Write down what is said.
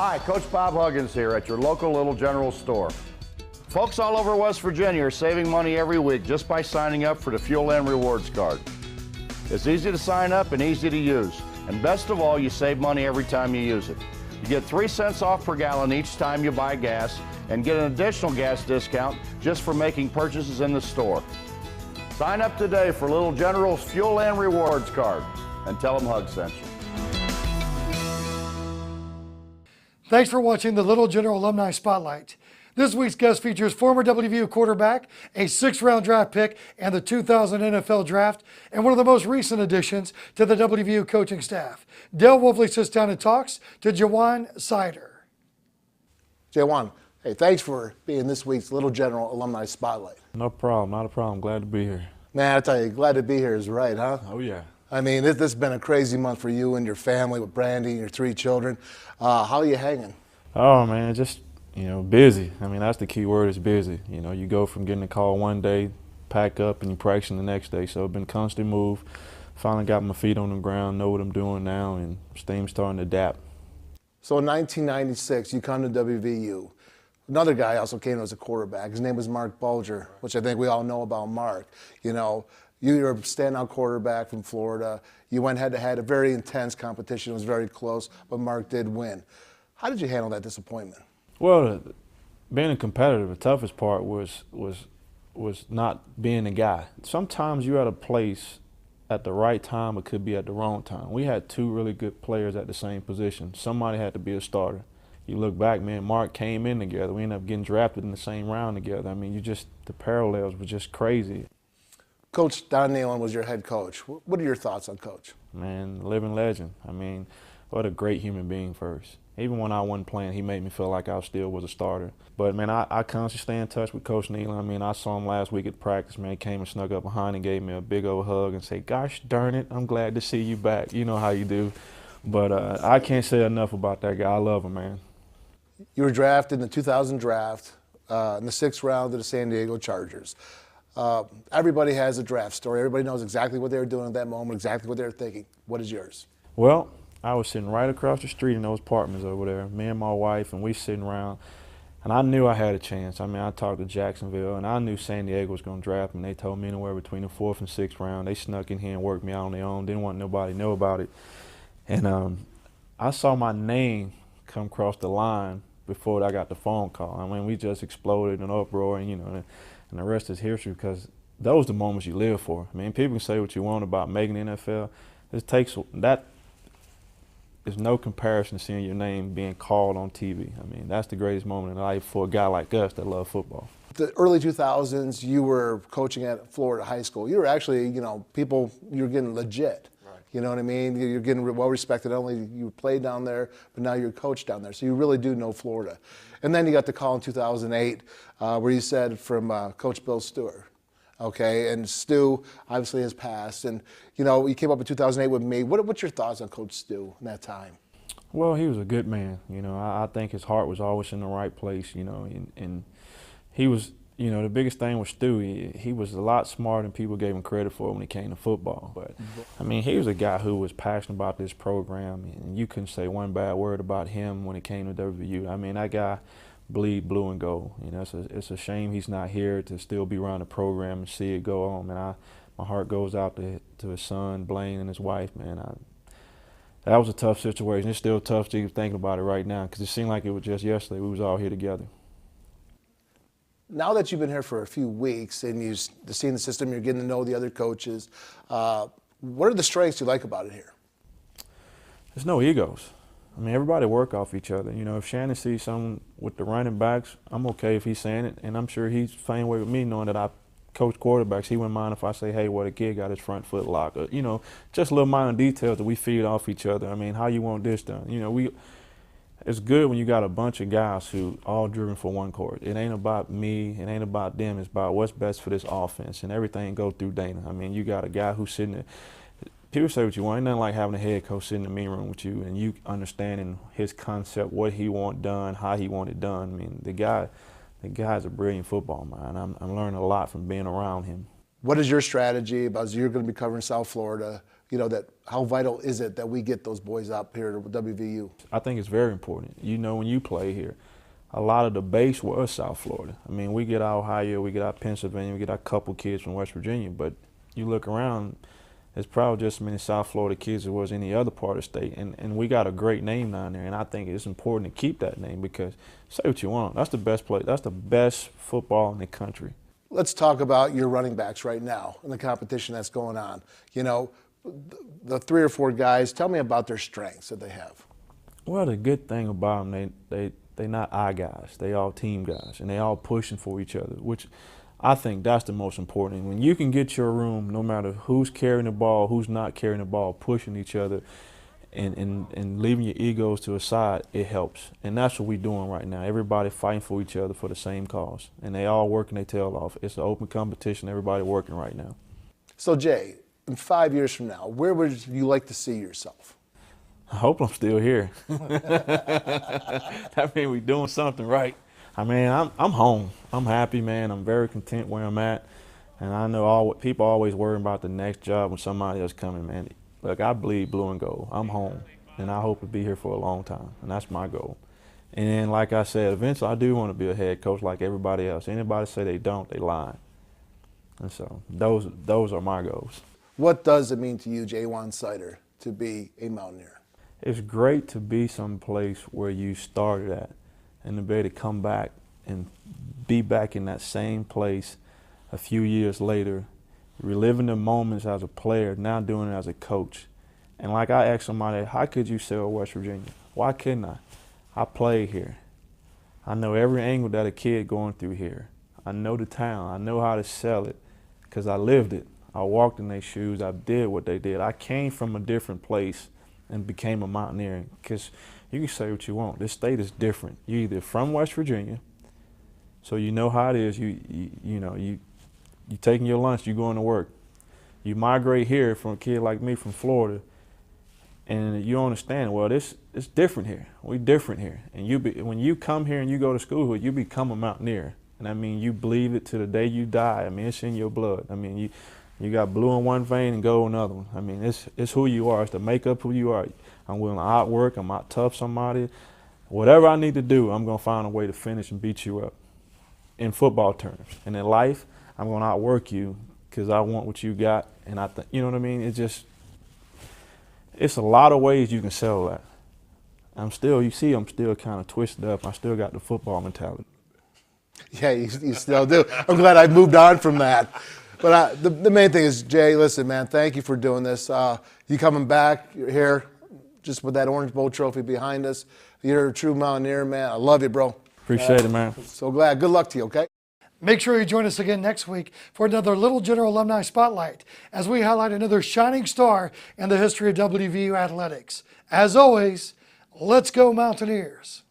Hi, Coach Bob Huggins here at your local Little General store. Folks all over West Virginia are saving money every week just by signing up for the Fuel and Rewards card. It's easy to sign up and easy to use. And best of all, you save money every time you use it. You get 3 cents off per gallon each time you buy gas and get an additional gas discount just for making purchases in the store. Sign up today for Little General's Fuel and Rewards card and tell them Hug sent you. Thanks for watching the Little General Alumni Spotlight. This week's guest features former WVU quarterback, a 6th-round draft pick, and the 2000 NFL Draft, and one of the most recent additions to the WVU coaching staff. Dale Wolfley sits down and talks to JaJuan Seider. JaJuan, hey, thanks for being this week's Little General Alumni Spotlight. No problem, not a problem. Glad to be here. Man, I tell you, glad to be here is right, huh? Oh, yeah. I mean, this has been a crazy month for you and your family with Brandy and your 3 children. How are you hanging? Oh, man, just, busy. I mean, that's the key word is busy. You go from getting a call one day, pack up, and you practice the next day. So it's been constant move. Finally got my feet on the ground, know what I'm doing now, and things starting to adapt. So in 1996, you come to WVU. Another guy also came as a quarterback. His name was Mark Bulger, which I think we all know about Mark. You're a standout quarterback from Florida. You went head-to-head, a very intense competition. It was very close, but Mark did win. How did you handle that disappointment? Well, being a competitor, the toughest part was not being the guy. Sometimes you're at a place at the right time, it could be at the wrong time. We had 2 really good players at the same position. Somebody had to be a starter. You look back, man, Mark came in together. We ended up getting drafted in the same round together. I mean, the parallels were just crazy. Coach Don Nehlen was your head coach. What are your thoughts on Coach? Man, living legend. I mean, what a great human being first. Even when I wasn't playing, he made me feel like I still was a starter. But, man, I constantly stay in touch with Coach Nehlen. I mean, I saw him last week at practice, man. He came and snuck up behind and gave me a big old hug and said, gosh darn it, I'm glad to see you back. You know how you do. But I can't say enough about that guy. I love him, man. You were drafted in the 2000 draft in the 6th round of the San Diego Chargers. Everybody has a draft story. Everybody knows exactly what they were doing at that moment, exactly what they were thinking. What is yours? Well, I was sitting right across the street in those apartments over there, me and my wife, and we sitting around, and I knew I had a chance. I mean, I talked to Jacksonville, and I knew San Diego was going to draft me. They told me anywhere between the 4th and 6th round. They snuck in here and worked me out on their own. Didn't want nobody to know about it. And I saw my name come across the line before I got the phone call. I mean, we just exploded in an uproar, and and the rest is history because those are the moments you live for. I mean, people can say what you want about making the NFL. That is no comparison to seeing your name being called on TV. I mean, that's the greatest moment in life for a guy like us that love football. The early 2000s, you were coaching at Florida High School. You were actually, you're getting legit. Right. You know what I mean? You're getting well respected. Not only you played down there, but now you're coached down there. So you really do know Florida. And then you got the call in 2008 where you said from Coach Bill Stewart. Okay, and Stu obviously has passed. And, you came up in 2008 with me. What's your thoughts on Coach Stu in that time? Well, he was a good man. I think his heart was always in the right place, and he was, the biggest thing with Stu, he was a lot smarter than people gave him credit for when it came to football. But, I mean, he was a guy who was passionate about this program, and you couldn't say one bad word about him when it came to WVU. I mean, that guy bleed blue and gold. It's a shame he's not here to still be around the program and see it go on. Man, my heart goes out to his son, Blaine, and his wife, man. That was a tough situation. It's still tough to even thinking about it right now because it seemed like it was just yesterday. We was all here together. Now that you've been here for a few weeks and you've seen the system, you're getting to know the other coaches, what are the strengths you like about it here? There's no egos. I mean, everybody work off each other. If Shannon sees someone with the running backs, I'm okay if he's saying it, and I'm sure he's the same way with me, knowing that I coach quarterbacks. He wouldn't mind if I say, hey, the kid got his front foot locked. Just little minor details that we feed off each other. I mean, how you want this done? It's good when you got a bunch of guys who all driven for one court. It ain't about me. It ain't about them. It's about what's best for this offense, and everything go through Dana. I mean, you got a guy who's sitting there. People say what you want. Ain't nothing like having a head coach sitting in the meeting room with you and you understanding his concept, what he want done, how he want it done. I mean, the guy's a brilliant football mind. I'm learning a lot from being around him. What is your strategy? You're going to be covering South Florida. that how vital is it that we get those boys up here to WVU? I think it's very important. When you play here, a lot of the base was South Florida. I mean, we get our Ohio, we get our Pennsylvania, we get our couple kids from West Virginia, but you look around, it's probably just as many South Florida kids as there was any other part of the state, and we got a great name down there, and I think it's important to keep that name because, say what you want, that's the best play, that's the best football in the country. Let's talk about your running backs right now and the competition that's going on. The 3 or 4 guys, tell me about their strengths that they have. Well, the good thing about them, they're not I guys. They all team guys, and they all pushing for each other, which I think that's the most important. When you can get your room, no matter who's carrying the ball, who's not carrying the ball, pushing each other and leaving your egos to a side, it helps. And that's what we're doing right now. Everybody fighting for each other for the same cause, and they all working their tail off. It's an open competition. Everybody working right now. So, Jay, in 5 years from now, where would you like to see yourself? I hope I'm still here. That means we're doing something right. I mean, I'm home. I'm happy, man. I'm very content where I'm at. And I know people always worry about the next job when somebody else coming, man. Look, I bleed blue and gold. I'm home, and I hope to be here for a long time, and that's my goal. And like I said, eventually I do want to be a head coach like everybody else. Anybody say they don't, they lying. And so those are my goals. What does it mean to you, JaJuan Seider, to be a Mountaineer? It's great to be someplace where you started at and to be able to come back and be back in that same place a few years later, reliving the moments as a player, now doing it as a coach. And like I asked somebody, how could you sell West Virginia? Why couldn't I? I played here. I know every angle that a kid going through here. I know the town. I know how to sell it because I lived it. I walked in their shoes. I did what they did. I came from a different place and became a Mountaineer, because you can say what you want. This state is different. You're either from West Virginia, so you know how it is. You taking your lunch, you going to work. You migrate here from a kid like me from Florida, and you understand, well, it's different here. We different here. And when you come here and you go to school here, you become a Mountaineer. And I mean, you believe it to the day you die. I mean, it's in your blood. I mean, you got blue in one vein and gold in another one. I mean, it's who you are. It's the makeup who you are. I'm willing to outwork. I'm out tough somebody. Whatever I need to do, I'm going to find a way to finish and beat you up in football terms. And in life, I'm going to outwork you because I want what you got. And I think, you know what I mean? It's a lot of ways you can sell that. I'm still kind of twisted up. I still got the football mentality. Yeah, you still do. I'm glad I moved on from that. But the main thing is, Jay, listen, man, thank you for doing this. You coming back, you're here just with that Orange Bowl trophy behind us. You're a true Mountaineer, man. I love you, bro. Appreciate it, man. So glad. Good luck to you, okay? Make sure you join us again next week for another Little General Alumni Spotlight as we highlight another shining star in the history of WVU athletics. As always, let's go Mountaineers.